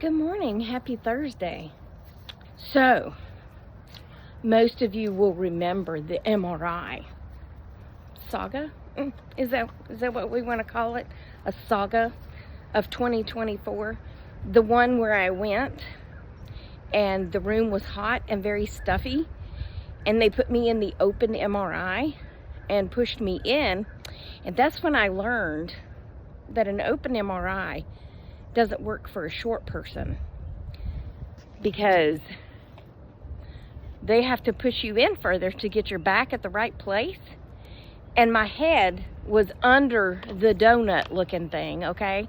Good morning. Happy Thursday. So, most of you will remember the MRI Saga. Is that what we want to call it? A saga of 2024. The one where I went and the room was hot and very stuffy, and they put me in the open MRI and pushed me in, and that's when I learned that an open MRI doesn't work for a short person, because they have to push you in further to get your back at the right place. And my head was under the donut looking thing, okay?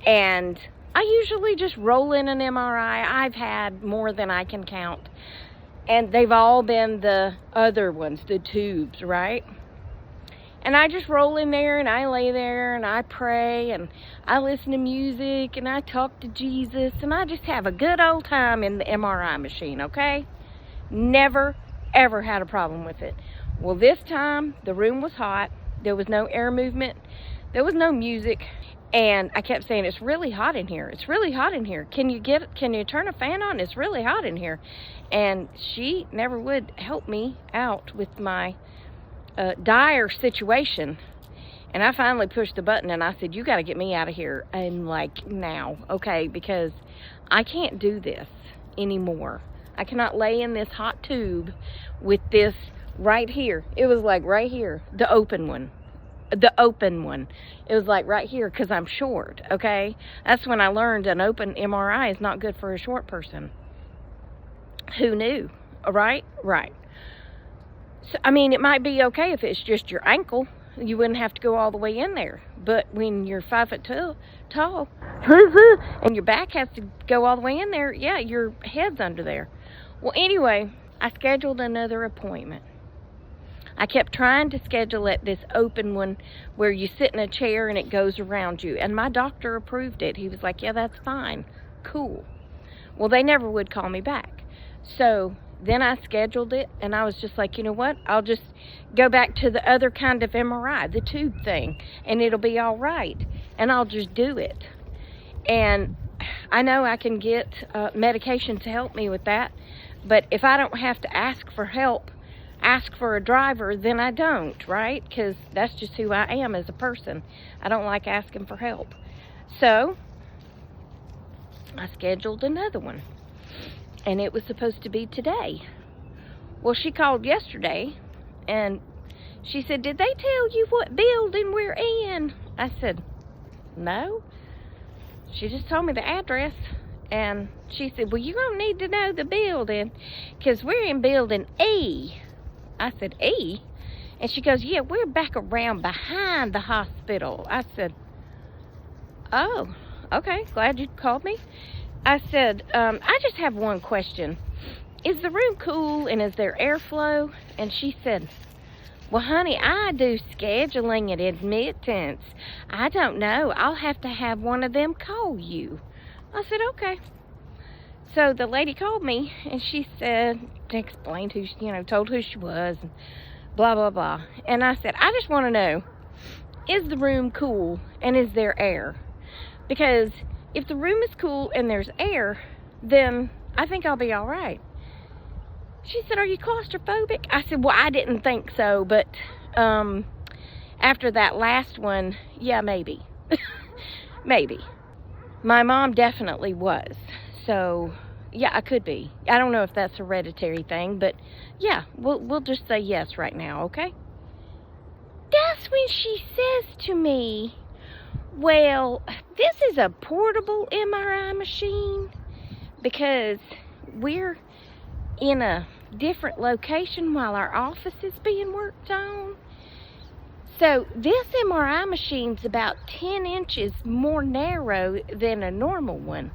And I usually just roll in an MRI. I've had more than I can count, and they've all been the other ones, the tubes, right? And I just roll in there and I lay there and I pray and I listen to music and I talk to Jesus and I just have a good old time in the MRI machine, okay? Never, ever had a problem with it. Well, this time the room was hot. There was no air movement. There was no music. And I kept saying, it's really hot in here. It's really hot in here. Can you turn a fan on? It's really hot in here. And she never would help me out with my dire situation. And I finally pushed the button and I said, you got to get me out of here, and like now, okay? Because I can't do this anymore. I cannot lay in this hot tube with this right here. It was like right here, the open one. It was like right here, because I'm short, okay? That's when I learned an open MRI is not good for a short person. Who knew? Right? So, I mean, it might be okay if it's just your ankle. You wouldn't have to go all the way in there. But when you're 5 foot tall, and your back has to go all the way in there, yeah, your head's under there. Well, anyway, I scheduled another appointment. I kept trying to schedule at this open one where you sit in a chair and it goes around you. And my doctor approved it. He was like, yeah, that's fine. Cool. Well, they never would call me back. So then I scheduled it, and I was just like, you know what? I'll just go back to the other kind of MRI, the tube thing, and it'll be all right. And I'll just do it. And I know I can get medication to help me with that, but if I don't have to ask for help, ask for a driver, then I don't, right? Because that's just who I am as a person. I don't like asking for help. So I scheduled another one, and it was supposed to be today. Well, she called yesterday, and she said, did they tell you what building we're in? I said, no. She just told me the address, and she said, well, you're going to need to know the building, because we're in building E. I said, E? And she goes, yeah, we're back around behind the hospital. I said, oh, okay, glad you called me. I said, I just have one question. Is the room cool, and is there airflow? And she said, well, honey, I do scheduling and admittance. I don't know. I'll have to have one of them call you. I said, okay. So the lady called me, and she said, explained who, told who she was, and blah, blah, blah. And I said, I just want to know, is the room cool, and is there air? Because if the room is cool and there's air, then I think I'll be all right. She said, are you claustrophobic? I said, well, I didn't think so, but after that last one, yeah, maybe. Maybe. My mom definitely was. So, yeah, I could be. I don't know if that's a hereditary thing, but yeah, we'll just say yes right now, okay? That's when she says to me, well, this is a portable MRI machine, because we're in a different location while our office is being worked on. So this MRI machine's about 10 inches more narrow than a normal one.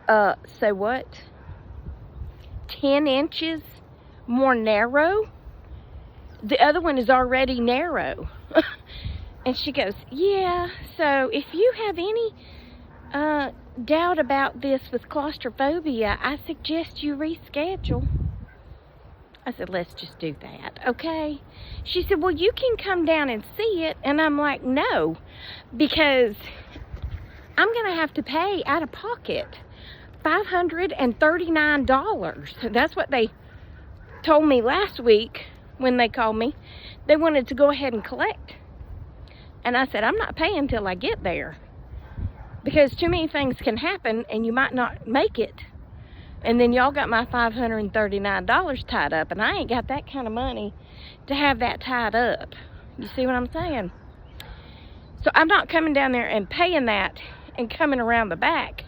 So what? 10 inches more narrow? The other one is already narrow. And she goes, yeah, so if you have any doubt about this with claustrophobia, I suggest you reschedule. I said, let's just do that, okay? She said, well, you can come down and see it. And I'm like, no, because I'm going to have to pay out of pocket $539. That's what they told me last week when they called me. They wanted to go ahead and collect. And I said, I'm not paying till I get there. Because too many things can happen and you might not make it. And then y'all got my $539 tied up. And I ain't got that kind of money to have that tied up. You see what I'm saying? So I'm not coming down there and paying that and coming around the back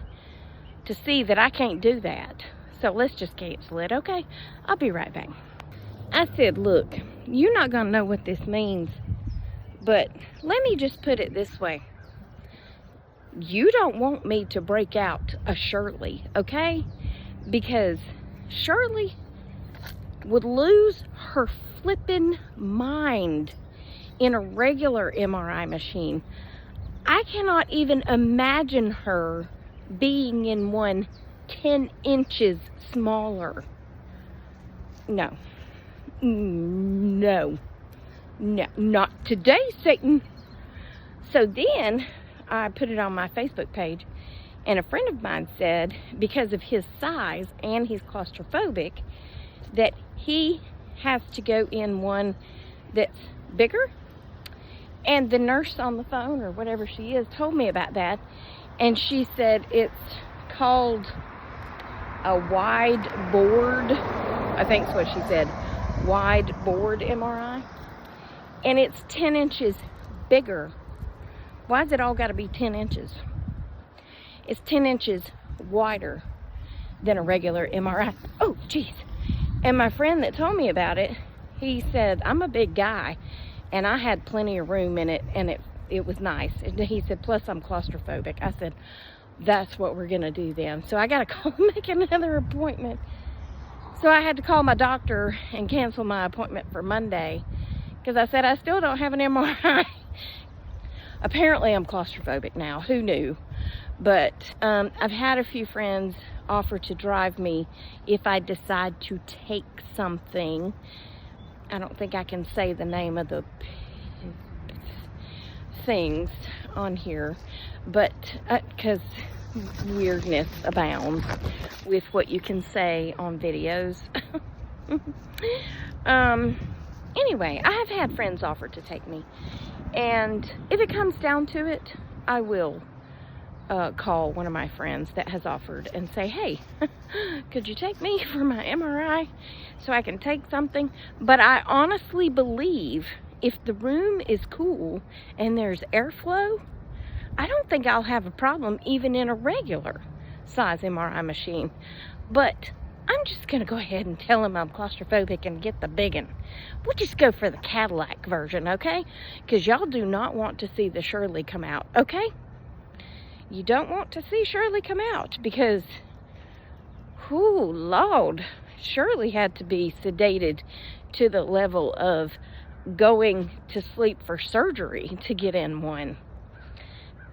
to see that I can't do that. So let's just cancel it, okay? I'll be right back. I said, look, you're not gonna know what this means, but let me just put it this way. You don't want me to break out a Shirley, okay? Because Shirley would lose her flipping mind in a regular MRI machine. I cannot even imagine her being in one 10 inches smaller. No, not today, Satan. So then I put it on my Facebook page, and a friend of mine said because of his size and he's claustrophobic that he has to go in one that's bigger. And the nurse on the phone, or whatever she is, told me about that. And she said it's called a wide board. I think that's what she said. Wide board MRI. And it's 10 inches bigger. Why's it all got to be 10 inches? It's 10 inches wider than a regular MRI. Oh, jeez. And my friend that told me about it, he said, I'm a big guy. And I had plenty of room in it, and it was nice. And he said, plus I'm claustrophobic. I said, that's what we're going to do then. So I got to call and make another appointment. So I had to call my doctor and cancel my appointment for Monday, because I said, I still don't have an MRI. Apparently I'm claustrophobic now. Who knew? But I've had a few friends offer to drive me if I decide to take something. I don't think I can say the name of the things on here, but because weirdness abounds with what you can say on videos. Anyway, I have had friends offer to take me, and if it comes down to it, I will call one of my friends that has offered and say, hey, could you take me for my MRI so I can take something? But I honestly believe if the room is cool and there's airflow, I don't think I'll have a problem even in a regular size MRI machine. But I'm just gonna go ahead and tell him I'm claustrophobic and get the big one. We'll just go for the Cadillac version, okay? Because y'all do not want to see the Shirley come out, okay? You don't want to see Shirley come out because, whoo, Lord, Shirley had to be sedated to the level of going to sleep for surgery to get in one.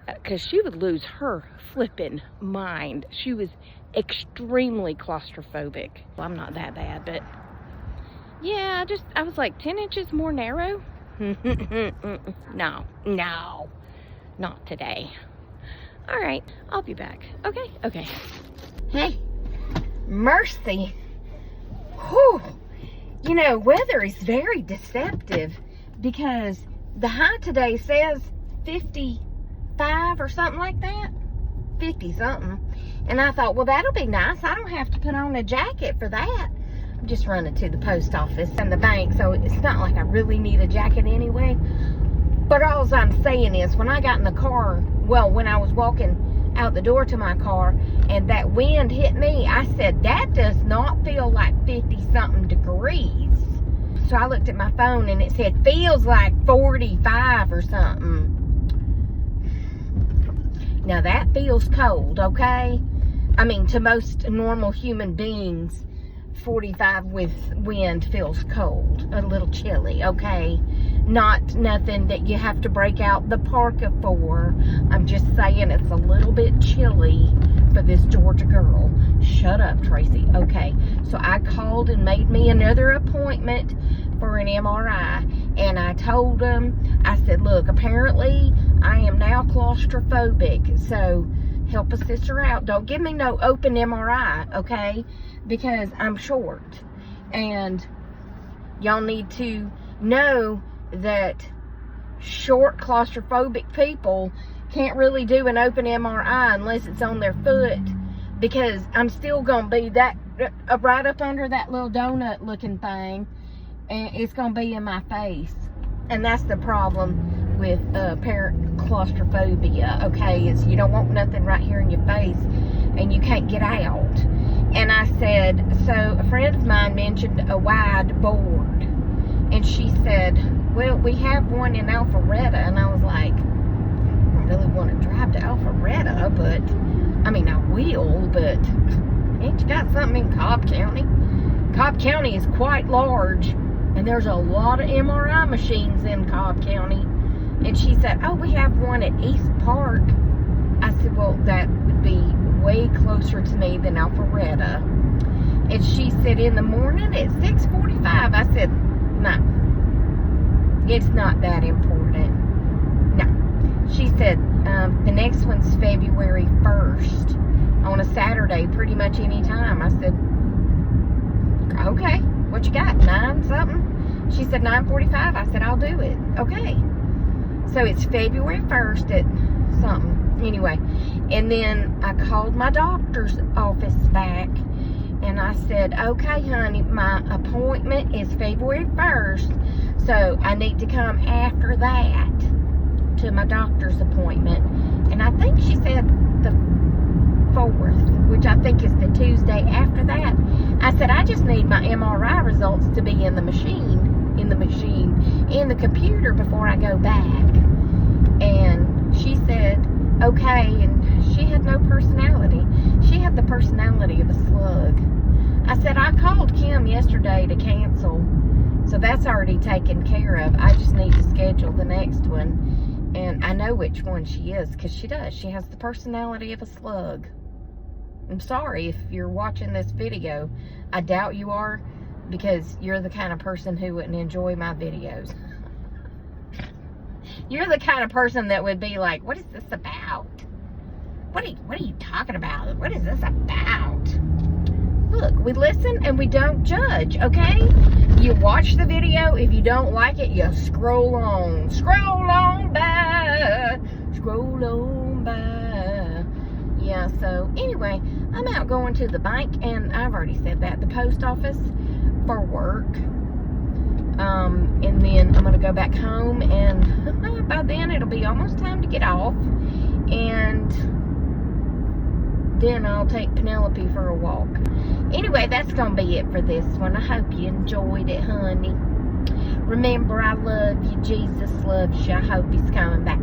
Because she would lose her flipping mind. She was extremely claustrophobic. Well, I'm not that bad, but yeah, I was like 10 inches more narrow. No, not today. All right, I'll be back. Okay. Hey, mercy. Whew. You know, weather is very deceptive because the high today says 55 or something like that. 50 something. And I thought, well, that'll be nice. I don't have to put on a jacket for that. I'm just running to the post office and the bank, so it's not like I really need a jacket anyway. But all I'm saying is, when I got in the car, well, when I was walking out the door to my car and that wind hit me, I said, that does not feel like 50-something degrees. So I looked at my phone and it said, feels like 45 or something. Now that feels cold, okay? I mean, to most normal human beings, 45 with wind feels cold, a little chilly, okay? Not nothing that you have to break out the parka for. I'm just saying it's a little bit chilly for this Georgia girl. Shut up, Tracy. Okay, so I called and made me another appointment for an MRI, and I told them, I said, look, apparently I am now claustrophobic. So help a sister out. Don't give me no open MRI, okay? Because I'm short. And y'all need to know that short claustrophobic people can't really do an open MRI unless it's on their foot, because I'm still gonna be that right up under that little donut looking thing, and it's gonna be in my face. And that's the problem with parent claustrophobia, okay? Is you don't want nothing right here in your face and you can't get out. And I said, so a friend of mine mentioned a wide board, and she said, well, we have one in Alpharetta. And I was like, I don't really want to drive to Alpharetta, but I mean, I will, but ain't you got something in Cobb County? Cobb County is quite large, and there's a lot of MRI machines in Cobb County. And she said, oh, we have one at East Park. I said, well, that would be way closer to me than Alpharetta. And she said, in the morning at 6:45. I said, no, it's not that important. No. She said, the next one's February 1st on a Saturday, pretty much any time. I said, okay, what you got, 9 something? She said 9:45. I said, I'll do it. Okay. So it's February 1st at something. Anyway, and then I called my doctor's office back, and I said, okay, honey, my appointment is February 1st, so I need to come after that to my doctor's appointment. And I think she said the 4th, which I think is the Tuesday after that. I said, I just need my MRI results to be in the computer before I go back. And she said, okay, and she had no personality. She had the personality of a slug. I said, I called Kim yesterday to cancel, so that's already taken care of. I just need to schedule the next one, and I know which one she is, because she does. She has the personality of a slug. I'm sorry if you're watching this video. I doubt you are, because you're the kind of person who wouldn't enjoy my videos. You're the kind of person that would be like, what is this about? What are you talking about? What is this about? Look, we listen and we don't judge, okay? You watch the video. If you don't like it, you scroll on. Scroll on by. Scroll on by. Yeah, so anyway, I'm out going to the bank, and I've already said that, the post office for work. And then I'm going to go back home, and by then it'll be almost time to get off. And then I'll take Penelope for a walk. Anyway, that's going to be it for this one. I hope you enjoyed it, honey. Remember, I love you. Jesus loves you. I hope he's coming back